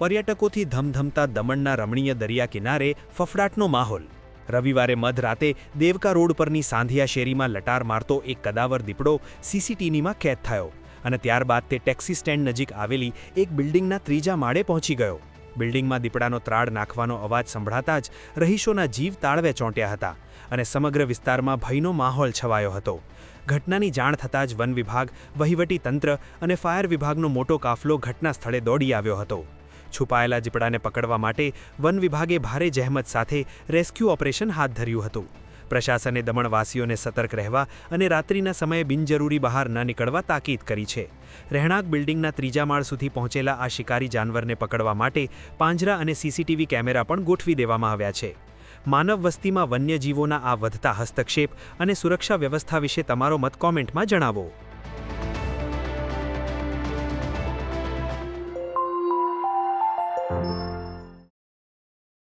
પર્યટકોથી ધમધમતા દમણના રમણીય દરિયા કિનારે ફફડાટનો માહોલ। રવિવારે મધરાતે દેવકા રોડ પરની સાંધિયા શેરીમાં લટાર મારતો એક કદાવર દીપડો સીસીટીવીમાં કેદ થયો અને ત્યારબાદ તે ટેક્સી સ્ટેન્ડ નજીક આવેલી એક બિલ્ડિંગના ત્રીજા માળે પહોંચી ગયો। બિલ્ડિંગમાં દીપડાનો ત્રાડ નાખવાનો અવાજ સંભળાતા જ રહીશોના જીવ તાળવે ચોંટ્યા હતા અને સમગ્ર વિસ્તારમાં ભયનો માહોલ છવાયો હતો। ઘટનાની જાણ થતાં જ વન વિભાગ, વહીવટી તંત્ર અને ફાયર વિભાગનો મોટો કાફલો ઘટના સ્થળે દોડી આવ્યો હતો। છુપાયેલા દીપડાને પકડવા માટે વન વિભાગે ભારે જહેમત સાથે રેસ્ક્યુ ઓપરેશન હાથ ધર્યું હતું। પ્રશાસને દમણવાસીઓને સતર્ક રહેવા અને રાત્રિના સમયે બિનજરૂરી બહાર ન નીકળવા તાકીદ કરી છે। રહેણાંક બિલ્ડિંગના ત્રીજા માળ સુધી પહોંચેલા આ શિકારી જાનવરને પકડવા માટે પાંજરા અને સીસીટીવી કેમેરા પણ ગોઠવી દેવામાં આવ્યા છે। માનવ વસ્તીમાં વન્યજીવોના આ વધતા હસ્તક્ષેપ અને સુરક્ષા વ્યવસ્થા વિશે તમારો મત કોમેન્ટમાં જણાવો।